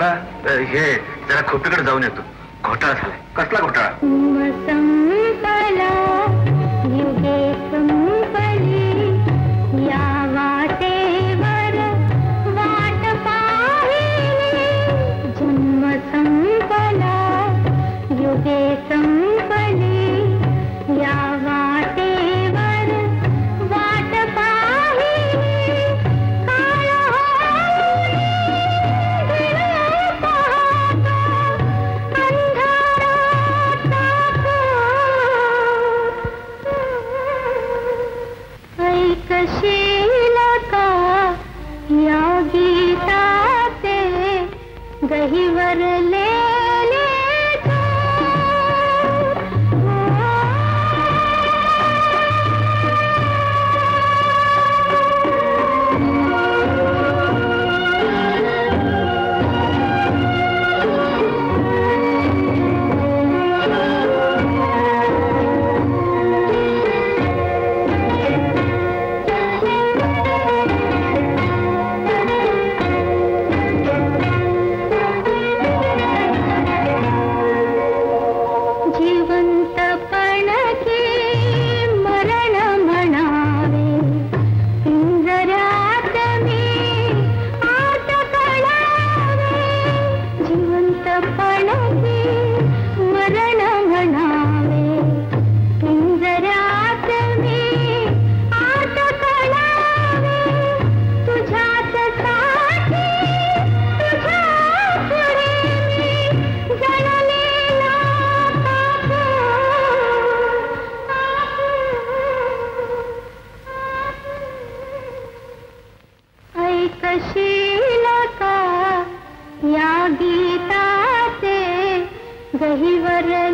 मला हे जरा खोपीकडे जाऊन येतो. घोटाळा झालाय. कसला घोटाळा? गहिवर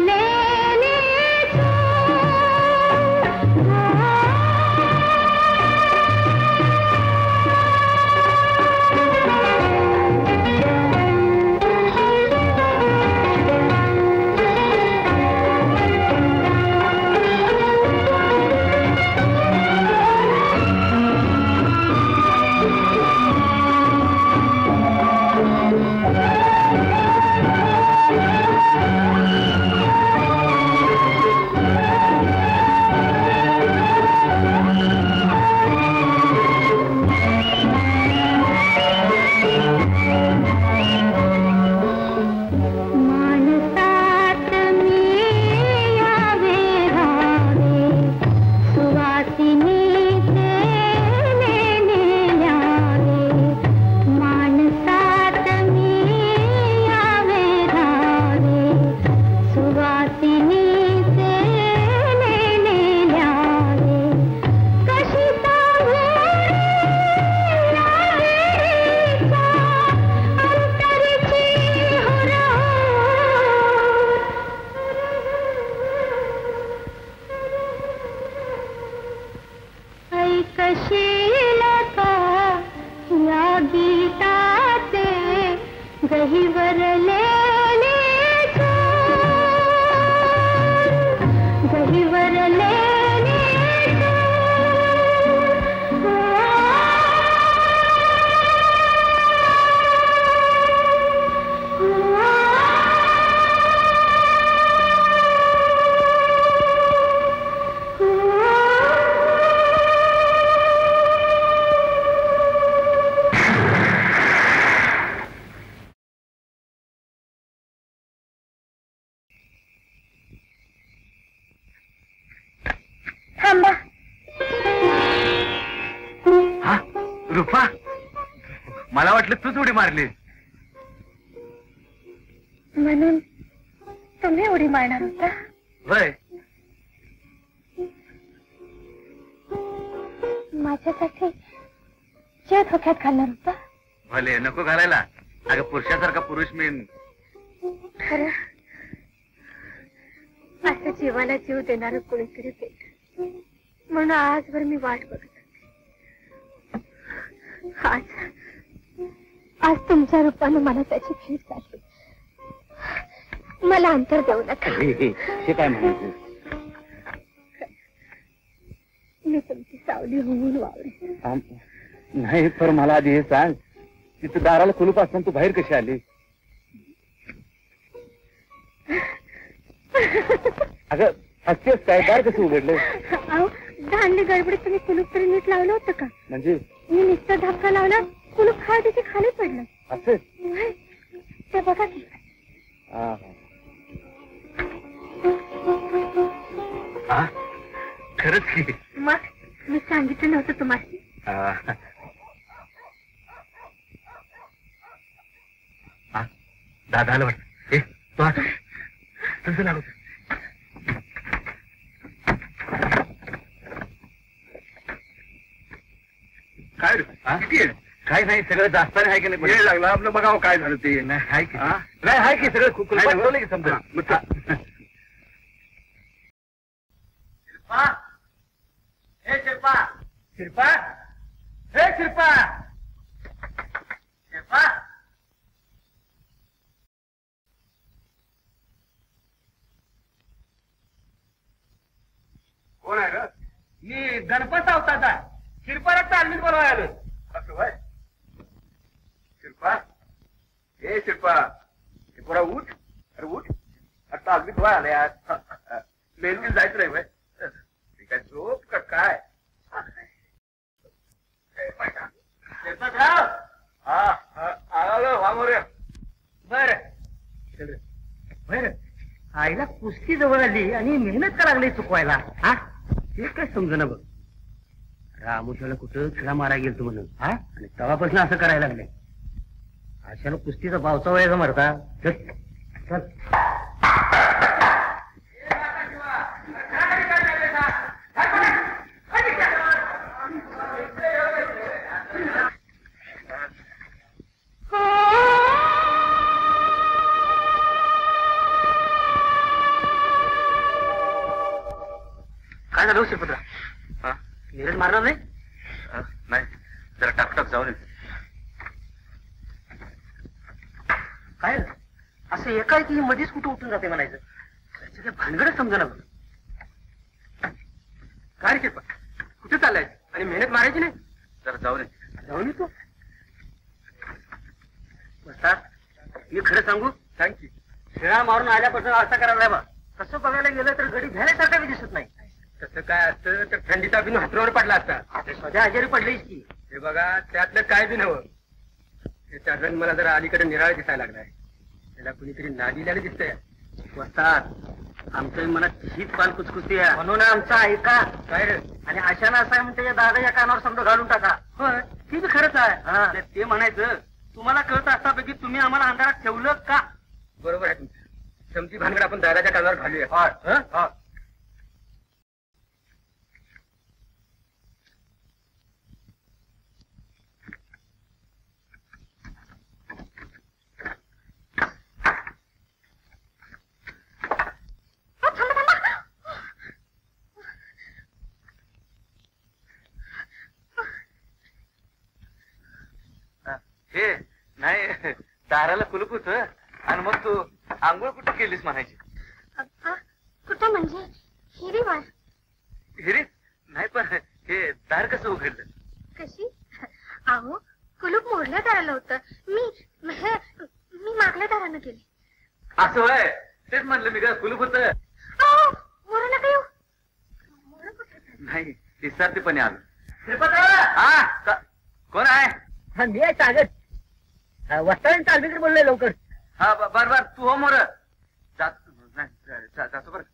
ले मला वाटलं तूच उडी मारली म्हणून तुम्ही उडी मारणार होता. होय. माझ्यासाठी जे धोक्यात घालणार होता. भले नको घालायला. अगं पुरुषासारखा पुरुष मी खरं असं जीवाला जीव देणारं कोणीतरी भेट म्हणून आजवर मी वाट बघत होते. आज तुमच्या रूपानं मला त्याची भेट झाली. मला अंतर देऊ नका. हे काय म्हणायचं? मी तुमची सावली होऊन वावरे. नाही, पण मला आधी हे सांग, तिथं दाराला कुलूप असताना तू बाहेर कशी आली? अगं हसतेस काय? दार कसं उघडलं? अहो धानली गडबडीत तुम्ही कुलूप तरी नीट लावलं होतं का? म्हणजे मी नुसता धक्का लावला, कुलूप खाली खाली पडलं. असं? ते बघा की. खरंच की. मग मी सांगितलं नव्हतं तुम्हाला. दादा आलं वाटत. तू आता तुमचं लागू. काय किती आहे? काय नाही, सगळं जास्त आहे की नाही? वेळ लागला आपलं बघावं काय झालं ते. नाही आहे की नाही आहे की सगळं खूप की समजा. शिरपा, हे शिरपा, शिरपा, हे शिरपा, शिरपा. कोण आहे ग? मी गणपत सावताचा. शिरपाला तालमीत बोलवाय आलो. असं वय? शिरपा, हे शिरपा, हे पोरा उठ. अरे उठ. आता तालमीत वय आले आज. मेहनतीला जायचं नाही वय. ठीक आहे, झोप का काय? शिरपातराव, आलो वामोरे. बर बर. आईला कुस्ती जवळ आली आणि मेहनत का लागली चुकवायला? हा, हे काय समजना बघ. रामोशाला कुठं खिळा मारायला गेलतो म्हणून, हा, आणि तेव्हापासून असं करायला लागले. अशाला कुस्तीचा पावसा वयाचा मारता. चल चल. काय झालं शिरपत्रा? नीरज मारणार नाही? नाही, जरा टाकटाक जाऊन काय असं एकाएकी मध्येच कुठं उठून जाते म्हणायचं. त्याचं भानगडच समजा ना. काय रे शिरपा, कुठे चाललाय? आणि मेहनत मारायची नाही? जरा जाऊन जाऊन येतो. मी खरं सांगू? सांग की. खेळा मारून आल्यापासून असं करायला बा. तसं बघायला गेलं तर गडी घ्यायसारखा दिसत नाही. तसं काय असतं तर थंडीचा बिन हातरावर पडला असता. सध्या आजारी पडलीस की. हे बघा, त्यातलं काय बी नव्हतं. त्याचा रंग मला जरा अलीकडे निराळ दिसायला लागलाय. त्याला कुणीतरी नादिल्याने दिसतंय. वस्तात, आमच्या मनात हीच पाल कुचकुचती आहे. म्हणून आमचा ऐका काय रे. आणि अशाला असं म्हणते या दादाच्या कानावर समजा घालून टाका. होय, ती बी खरंच आहे. ते म्हणायचं तुम्हाला कळत असता पैकी तुम्ही आम्हाला अंधारात ठेवलं का? बरोबर आहे तुमचं. समजी भानगड आपण दादाच्या कानावर घालूया. हे नाही, दाराला कुलूप होत आणि मग तू आंघोळ कुठं केलीस म्हणायची? कुठं म्हणजे? हिरीवर. हिरीत नाही, पण हे दार कसं उघडलं? कशी? अहो कुलूप मोडल्या दाराला होतं. मी मागल्या दारानं केली. असं होय? तेच म्हणलं मी. का कुलूप होत? मोर नका येऊ. नाही, विसरतेपणे आलो. हा, कोण आहे? मी आहे सागर. वस्तान तालमीकडे बोललोय लवकर. हा बर बर, तू हो मोर. जातो बरं.